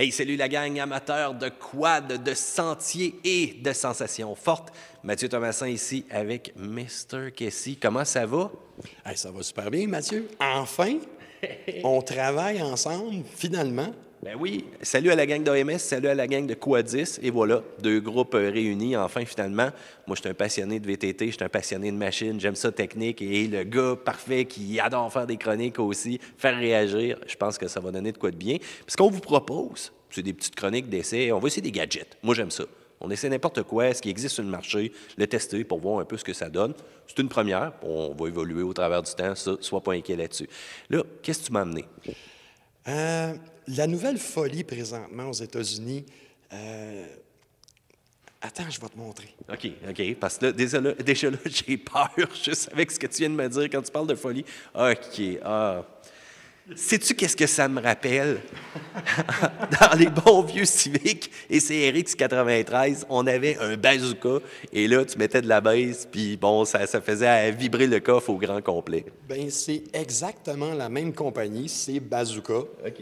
Hey, salut la gang amateur de quad, de sentiers et de sensations fortes. Mathieu Thomasin ici avec Mr. Kessy. Comment ça va? Hey, ça va super bien, Mathieu. Enfin, on travaille ensemble, finalement. Ben oui, salut à la gang d'AMS, salut à la gang de Quadis. Et voilà, deux groupes réunis, enfin, finalement. Moi, je suis un passionné de VTT, je suis un passionné de machine, j'aime ça technique. Et le gars parfait qui adore faire des chroniques aussi, faire réagir, je pense que ça va donner de quoi de bien. Puis ce qu'on vous propose, c'est des petites chroniques d'essais. On va essayer des gadgets. Moi, j'aime ça. On essaie n'importe quoi, ce qui existe sur le marché, le tester pour voir un peu ce que ça donne. C'est une première, on va évoluer au travers du temps, ça, sois pas inquiet là-dessus. Là, qu'est-ce que tu m'as amené? La nouvelle folie présentement aux États-Unis. Attends, je vais te montrer. OK. Parce que là, déjà là, j'ai peur, juste avec ce que tu viens de me dire quand tu parles de folie. OK. Sais-tu qu'est-ce que ça me rappelle? Dans les bons vieux Civic et CRX 93, on avait un bazooka et là, tu mettais de la baisse, puis bon, ça faisait vibrer le coffre au grand complet. Bien, c'est exactement la même compagnie, c'est Bazooka. OK.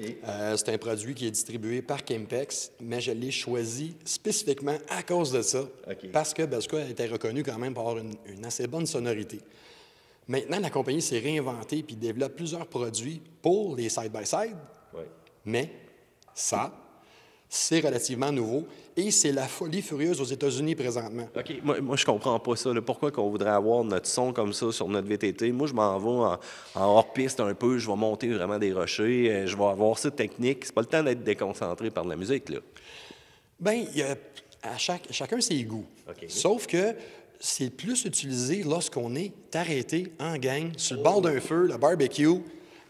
C'est un produit qui est distribué par Kimpex, mais je l'ai choisi spécifiquement à cause de ça, OK. parce que Bazooka était reconnu quand même pour avoir une assez bonne sonorité. Maintenant, la compagnie s'est réinventée et développe plusieurs produits pour les side-by-side, Ouais. mais ça, c'est relativement nouveau et c'est la folie furieuse aux États-Unis présentement. OK. Moi, je comprends pas ça. Là. Pourquoi qu'on voudrait avoir notre son comme ça sur notre VTT? Moi, je m'en vais en hors-piste un peu. Je vais monter vraiment des rochers. Je vais avoir ça technique. C'est pas le temps d'être déconcentré par de la musique, là. Bien, chacun ses goûts. OK. Sauf que c'est plus utilisé lorsqu'on est arrêté en gang, sur le bord d'un feu, le barbecue.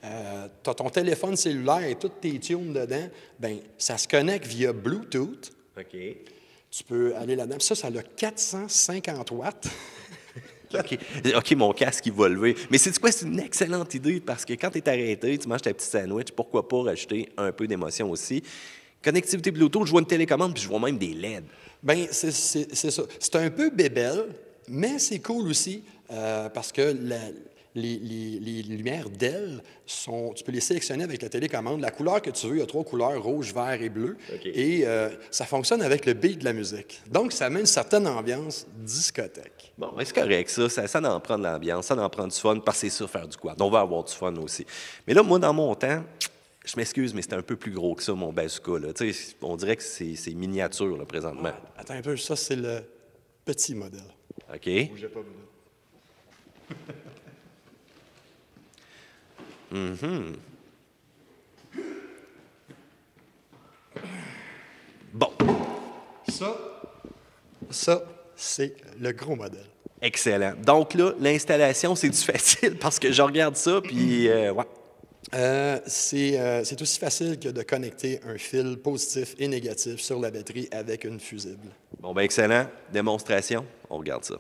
Tu as ton téléphone cellulaire et toutes tes tunes dedans. Bien, ça se connecte via Bluetooth. OK. Tu peux aller là-dedans. Ça a 450 watts. OK, mon casque, il va lever. Mais c'est quoi? C'est une excellente idée parce que quand tu es arrêté, tu manges ta petite sandwich, pourquoi pas rajouter un peu d'émotion aussi? Connectivité Bluetooth, je vois une télécommande puis je vois même des LED. Bien, c'est ça. C'est un peu bébelle, mais c'est cool aussi parce que les lumières d'ailes tu peux les sélectionner avec la télécommande. La couleur que tu veux, il y a 3 couleurs, rouge, vert et bleu. OK. Et ça fonctionne avec le beat de la musique. Donc, ça met une certaine ambiance discothèque. Bon, c'est correct, ça en prend de l'ambiance, ça en prend du fun, parce que c'est ça, faire du quad. On va avoir du fun aussi. Mais là, moi, dans mon temps, je m'excuse, mais c'était un peu plus gros que ça, mon bazooka. Là. Tu sais, on dirait que c'est miniature, là, présentement. Attends un peu, ça, c'est le petit modèle. OK? Bougez pas, Bruno. Bon, Ça, c'est le gros modèle. excellent. Donc là, l'installation, c'est du facile parce que je regarde ça, puis ouais. C'est aussi facile que de connecter un fil positif et négatif sur la batterie avec une fusible. Bon, ben excellent. Démonstration, on regarde ça.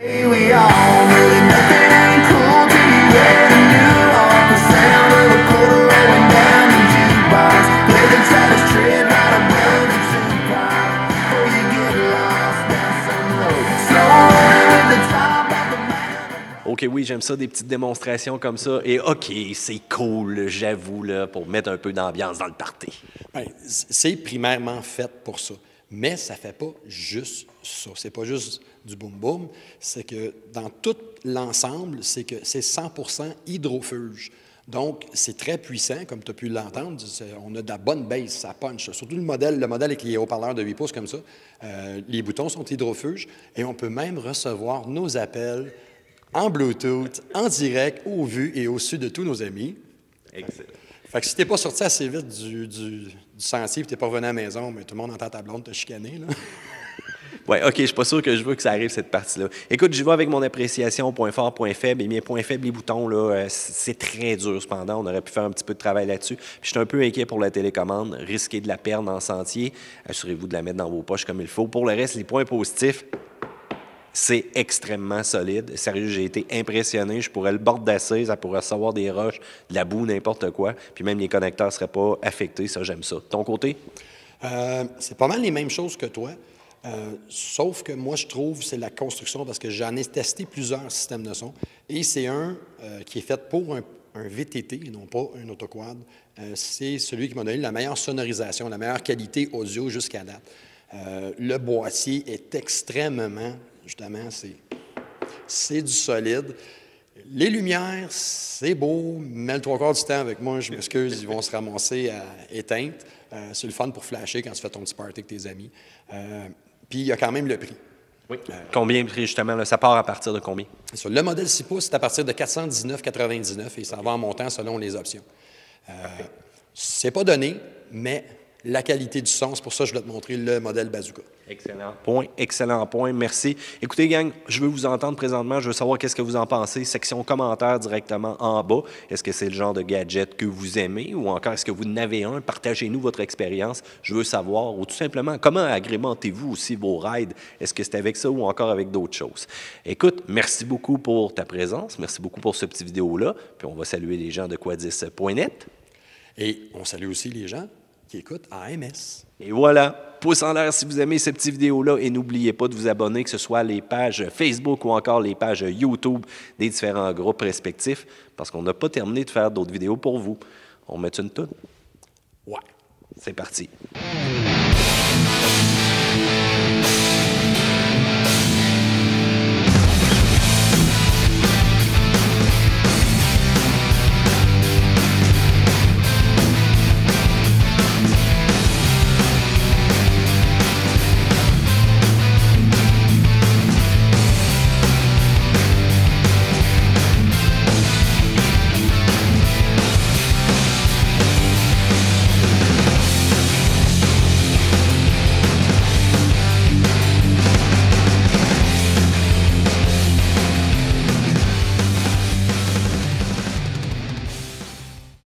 Hey, we all really nothing ain't cool till you hear the new off the sound of the quarter rolling down the jukebox. Play the trash trip out of Belgium Super before you get lost down some road. Slowing with the top of the mountain. OK, oui, j'aime ça, des petites démonstrations comme ça. Et OK, c'est cool, j'avoue, là, pour mettre un peu d'ambiance dans le party. Bien, c'est primairement fait pour ça. Mais ça ne fait pas juste ça. C'est pas juste du boom-boom. C'est que dans tout l'ensemble, c'est que c'est 100% hydrofuge. Donc, c'est très puissant, comme tu as pu l'entendre. On a de la bonne base, ça punch. Surtout le modèle avec les haut-parleurs de 8 pouces comme ça. Les boutons sont hydrofuges et on peut même recevoir nos appels en Bluetooth, en direct, au vu et au su de tous nos amis. Excellent. Fait que si t'es pas sorti assez vite du sentier et t'es pas revenu à la maison, mais tout le monde entend ta blonde te chicaner, là. Oui, OK, je suis pas sûr que je veux que ça arrive, cette partie-là. Écoute, j'y vais avec mon appréciation, point fort, point faible. Et bien, point faible, les boutons, là, c'est très dur, cependant. On aurait pu faire un petit peu de travail là-dessus. Puis je suis un peu inquiet pour la télécommande. Risquer de la perdre en sentier. Assurez-vous de la mettre dans vos poches comme il faut. Pour le reste, les points positifs, c'est extrêmement solide. Sérieux, j'ai été impressionné. Je pourrais le bordasser, ça pourrait recevoir des roches, de la boue, n'importe quoi. Puis même les connecteurs ne seraient pas affectés. Ça, j'aime ça. Ton côté? C'est pas mal les mêmes choses que toi. Sauf que moi, je trouve c'est la construction parce que j'en ai testé plusieurs systèmes de son et c'est un qui est fait pour un un VTT et non pas un autoquad. C'est celui qui m'a donné la meilleure sonorisation, la meilleure qualité audio jusqu'à date. Le boîtier est extrêmement, justement, c'est du solide. Les lumières, c'est beau, mais le 3/4 du temps avec moi, je m'excuse, ils vont se ramasser à éteintes. C'est le fun pour flasher quand tu fais ton petit party avec tes amis. Puis il y a quand même le prix. Oui. Combien, justement, là, ça part à partir de combien? Sur le modèle 6 pouces, c'est à partir de 419,99 et ça va en montant selon les options. C'est pas donné, mais la qualité du son, c'est pour ça que je voulais te montrer le modèle Bazooka. Excellent point, merci. Écoutez, gang, je veux vous entendre présentement, je veux savoir qu'est-ce que vous en pensez. Section commentaires directement en bas. Est-ce que c'est le genre de gadget que vous aimez ou encore est-ce que vous en avez un? Partagez-nous votre expérience, je veux savoir. Ou tout simplement, comment agrémentez-vous aussi vos rides? Est-ce que c'est avec ça ou encore avec d'autres choses? Écoute, merci beaucoup pour ta présence, merci beaucoup pour ce petit vidéo-là, puis on va saluer les gens de Quadis.net. Et on salue aussi les gens qui écoutent AMS. Et voilà, pouce en l'air si vous aimez ces petites vidéos-là et n'oubliez pas de vous abonner, que ce soit les pages Facebook ou encore les pages YouTube des différents groupes respectifs, parce qu'on n'a pas terminé de faire d'autres vidéos pour vous. On met une toute? Ouais. C'est parti.